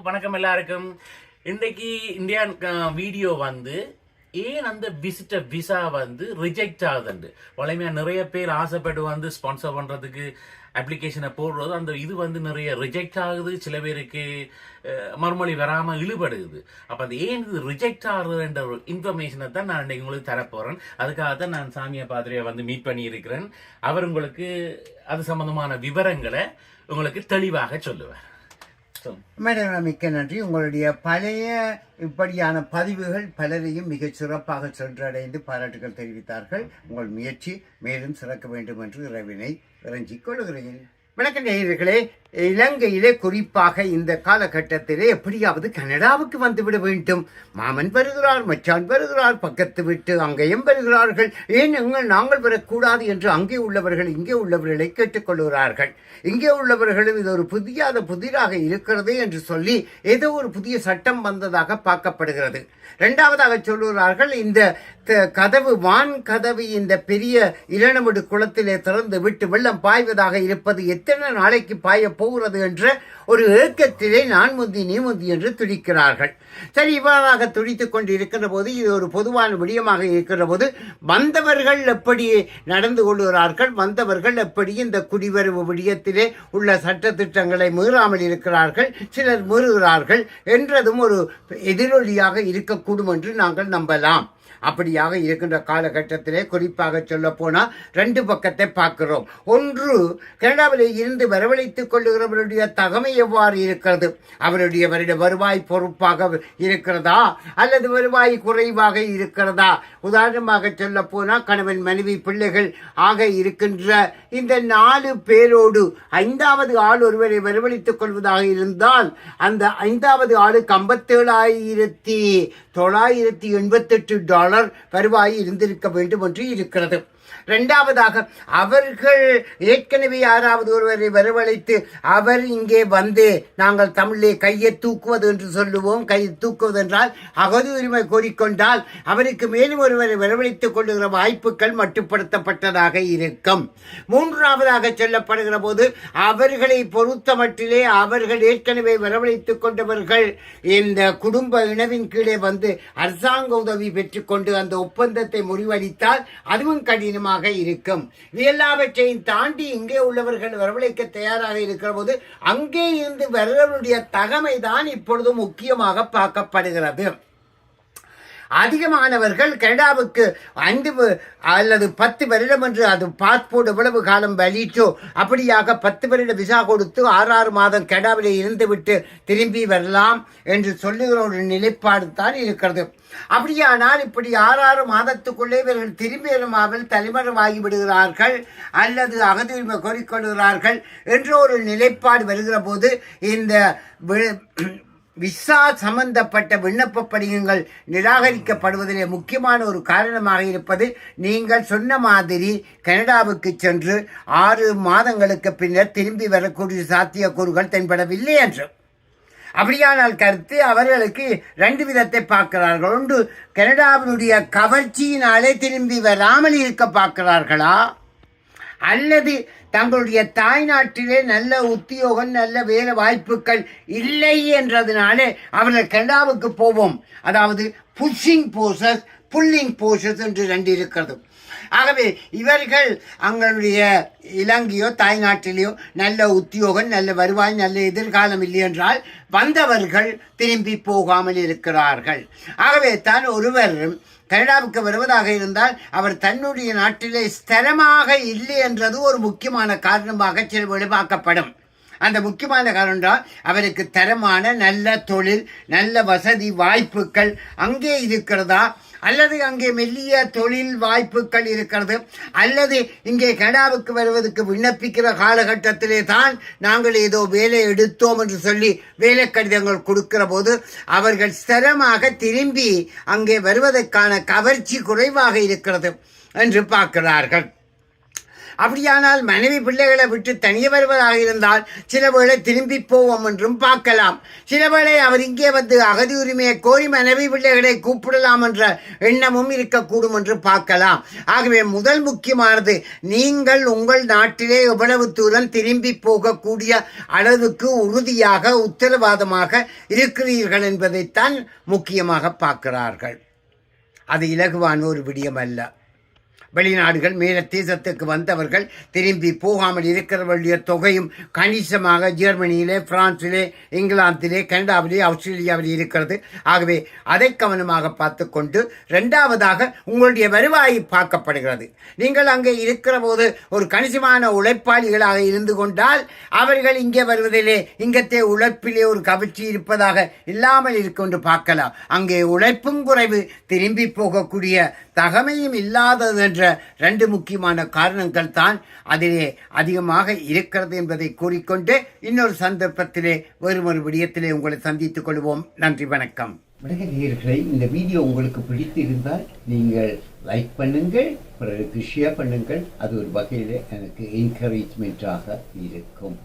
வணக்கம் எல்லாருக்கும். இன்றைக்கு இந்தியன் வீடியோ ஏன் அந்த விசிட்டர் விசா ரிஜெக்ட் ஆகுதுண்டு. வளமையா நிறைய பேர் ஆசைப்பட்டு ஸ்பான்சர் பண்றதுக்கு அப்ளிகேஷனை போடுறது அந்த இது நிறைய ரிஜெக்ட் ஆகுது. சில பேருக்கு மறுமொழி வராம இழுபடுது. அப்ப அது ஏன் இது ரிஜெக்ட் ஆகுதுன்ற ஒரு இன்ஃபர்மேஷனை தான் நான் இன்னைக்கு உங்களுக்கு தரப்போறேன். அதுக்காக தான் நான் சாமியா பாதிரியை மீட் பண்ணி இருக்கிறேன். அவர் உங்களுக்கு அது சம்பந்தமான விவரங்களை உங்களுக்கு தெளிவாக சொல்லுவார். மேடம், மிக்க நன்றி. உங்களுடைய பழைய இப்படியான பதிவுகள் பலரையும் மிகச் சிறப்பாக சென்றடைந்து பாராட்டுகள் தெரிவித்தார்கள். உங்கள் முயற்சி மேலும் சிறக்க வேண்டும் என்று இறைவனை இறைஞ்சிக் கொள்கிறேன். வணக்கம் நேயர்களே. இலங்கையிலே குறிப்பாக இந்த காலகட்டத்திலே எப்படியாவது கனடாவுக்கு வந்துவிட வேண்டும். மாமன் வருகிறார், மச்சான் வருகிறார், பக்கத்து விட்டு அங்கேயும் வருகிறார்கள். ஏன் நாங்கள் வரக்கூடாது என்று அங்கே உள்ளவர்கள் இங்கே உள்ளவர்களை கேட்டுக்கொள்கிறார்கள். இங்கே உள்ளவர்களும் இது ஒரு புதிராக இருக்கிறது என்று சொல்லி ஏதோ ஒரு புதிய சட்டம் வந்ததாக பார்க்கப்படுகிறது. இரண்டாவதாக சொல்லுகிறார்கள், இந்த கதவு வான் கதவு இந்த பெரிய இளநமுடு குளத்திலே திறந்து விட்டு வெள்ளம் பாய்வதாக இருப்பது எத்தனை நாளைக்கு பாய போகிறது என்ற ஒரு ஏக்கத்திலே நான் முந்தி நீ முந்தி என்று துடிக்கிறார்கள். சரி, இவ்வாறாக துடித்துக் கொண்டு இருக்கின்ற போது இது ஒரு பொதுவான விடயமாக இருக்கிற போது வந்தவர்கள் எப்படி நடந்து கொள்கிறார்கள், வந்தவர்கள் எப்படி இந்த குடிவரவு விடயத்திலே உள்ள சட்ட திட்டங்களை மீறாமல் இருக்கிறார்கள், சிலர் மீறுகிறார்கள் என்றதும் ஒரு எதிரொலியாக இருக்கக்கூடும் என்று நாங்கள் நம்பலாம். அப்படியாக இருக்கின்ற காலகட்டத்திலே குறிப்பாக சொல்ல போனால் ரெண்டு பக்கத்தை பார்க்கிறோம். ஒன்று, கனடாவிலே இருந்து வரவழைத்துக் கொள்ளுகிறவருடைய தகமை எவ்வாறு இருக்கிறது, அவருடைய வருவாய் பொறுப்பாக இருக்கிறதா அல்லது வருவாய் குறைவாக இருக்கிறதா. உதாரணமாக சொல்ல போனால் கணவன் மனைவி பிள்ளைகள் ஆக இருக்கின்ற இந்த 4 பேரோடு 5வது ஆள் ஒருவரை வரவழைத்துக் கொள்வதாக இருந்தால் அந்த 5வது ஆளுக்கு $57,988 வருவாய் இருந்திருக்க வேண்டும் என்று இருக்கிறது. இரண்டாவதாக, அவர்கள் ஏற்கனவே 6வது ஒருவரை வரவழைத்து அவர் இங்கே நாங்கள் தமிழே கையை தூக்குவது என்று சொல்லுவோம். கையை தூக்குவது என்றால் அகதி உரிமை கோரிக்கொண்டால் அவருக்கு மேலும் ஒருவரை வரவழைத்துக் கொள்ளுகிற வாய்ப்புகள் மட்டுப்படுத்தப்பட்டதாக இருக்கும். மூன்றாவதாக சொல்லப்படுகிற போது அவர்களை பொறுத்த மட்டிலே அவர்கள் ஏற்கனவே வரவழைத்துக் கொண்டவர்கள் இந்த குடும்ப இனவின் கீழே அரசாங்க உதவி பெற்றுக்கொண்டு அந்த ஒப்பந்தத்தை முறிவடித்தால் அதுவும் கடினமாக இருக்கும். எல்லாவற்றையும் தாண்டி இங்கே உள்ளவர்கள் வரவழைக்க தயாராக இருக்கிற போது அங்கே இருந்து வருவருடைய தகமை தான் இப்பொழுது முக்கியமாக பார்க்கப்படுகிறது. அதிகமானவர்கள் கனடாவுக்கு 5 அல்லது 10 வருடம் என்று அது பாஸ்போர்ட் எவ்வளவு காலம் வலிச்சோ அப்படியாக 10 வருட விசா கொடுத்து 6 மாதம் கனடாவிலே இருந்துவிட்டு திரும்பி வரலாம் என்று சொல்லுகிற ஒரு நிலைப்பாடு தான் இருக்கிறது. அப்படியானால் இப்படி 6 மாதத்துக்குள்ளே இவர்கள் திரும்பி வருமாவில் தலைமறைவாகி விடுகிறார்கள் அல்லது அகதி உரிமை கோரிக்கொள்கிறார்கள் என்ற ஒரு நிலைப்பாடு வருகிற போது இந்த விசா சம்பந்தப்பட்ட விண்ணப்ப படிவங்கள் நிராகரிக்கப்படுவதிலே முக்கியமான ஒரு காரணமாக இருப்பது, நீங்கள் சொன்ன மாதிரி கனடாவுக்கு சென்று 6 மாதங்களுக்கு பின்னர் திரும்பி வரக்கூடிய சாத்தியக்கூறுகள் தென்படவில்லை என்று. அப்படியானால் கருத்து அவர்களுக்கு 2 விதத்தை பார்க்கிறார்கள். ஒன்று, கனடாவினுடைய கவர்ச்சியினாலே திரும்பி வராமல் இருக்க பார்க்கிறார்களா, அல்லது தங்களுடைய தாய்நாட்டிலே நல்ல உத்தியோகம் நல்ல வேலை வாய்ப்புகள் இல்லை என்றதுனாலே அவர்கள் கனடாவுக்கு போவோம். அதாவது புஷிங் போர்சஸ் புல்லிங் போர்சஸ் என்று 2 இருக்கிறது. ஆகவே இவர்கள் அவங்களுடைய இலங்கையோ தாய்நாட்டிலேயோ நல்ல உத்தியோகம் நல்ல வருவாய் நல்ல எதிர்காலம் இல்லை என்றால் வந்தவர்கள் திரும்பி போகாமல் இருக்கிறார்கள். ஆகவே தான் ஒருவர் கனடாவுக்கு வருவதாக இருந்தால் அவர் தன்னுடைய நாட்டிலே ஸ்திரமாக இல்லை என்றது ஒரு முக்கியமான காரணமாக சில வெளிப்பாக்கப்படும். அந்த முக்கியமான காரணம் தான் அவருக்கு தரமான நல்ல தொழில் நல்ல வசதி வாய்ப்புகள் அங்கே இருக்கிறதா, அல்லது அங்கே மெல்லிய தொழில் வாய்ப்புகள் இருக்கிறது, அல்லது இங்கே கனடாவுக்கு வருவதற்கு விண்ணப்பிக்கிற காலகட்டத்திலே தான் நாங்கள் ஏதோ வேலை எடுத்தோம் என்று சொல்லி வேலை கடிதங்கள் கொடுக்கிற போது அவர்கள் ஸ்திரமாக திரும்பி அங்கே வருவதற்கான கவர்ச்சி குறைவாக இருக்கிறது என்று பார்க்கிறார்கள். அப்படியானால் மனைவி பிள்ளைகளை விட்டு தனியே வருவதாக இருந்தால் சில வேளை திரும்பி போவோம் என்றும் பார்க்கலாம். சில வேளை அவர் இங்கே வந்து அகதி உரிமையை கோரி மனைவி பிள்ளைகளை கூப்பிடலாம் என்ற எண்ணமும் இருக்கக்கூடும் என்று பார்க்கலாம். ஆகவே முதல் முக்கியமானது, நீங்கள் உங்கள் நாட்டிலே எவ்வளவு தூரம் திரும்பி போகக்கூடிய அளவுக்கு உறுதியாக உத்தரவாதமாக இருக்கிறீர்கள் என்பதைத்தான் முக்கியமாக பார்க்கிறார்கள். அது இலகுவான ஒரு விடயம் அல்ல. வெளிநாடுகள் மேல தேசத்துக்கு வந்தவர்கள் திரும்பி போகாமல் இருக்கிறவர்களுடைய தொகையும் கணிசமாக ஜெர்மனியிலே, பிரான்சிலே, இங்கிலாந்திலே, கனடாவிலே, ஆஸ்திரேலியாவிலே இருக்கிறது. ஆகவே அதை கவனமாக பார்த்து கொண்டு, இரண்டாவதாக உங்களுடைய வருவாய் பார்க்கப்படுகிறது. நீங்கள் அங்கே இருக்கிற போது ஒரு கணிசமான உழைப்பாளிகளாக இருந்து கொண்டால் அவர்கள் இங்கே வருவதிலே இங்கத்தே உழைப்பிலே ஒரு கவர்ச்சி இருப்பதாக இல்லாமல் இருக்கொண்டு பார்க்கலாம். அங்கே உழைப்பும் குறைவு, திரும்பி போகக்கூடிய தகமையும் இல்லாதது என்ற ரெண்டு முக்கியமான காரணங்கள் தான் அதிலே அதிகமாக இருக்கிறது என்பதை கூறிக்கொண்டு இன்னொரு சந்தர்ப்பத்திலே வேறு விடயத்திலே உங்களை சந்தித்துக் கொள்வோம். நன்றி, வணக்கம். நேயர்களே, இந்த வீடியோ உங்களுக்கு பிடித்து இருந்தால் நீங்கள் லைக் பண்ணுங்கள், பிறருக்கு ஷேர் பண்ணுங்கள். அது ஒரு வகையில் எனக்கு என்கரேஜ்மெண்ட்டாக இருக்கும்.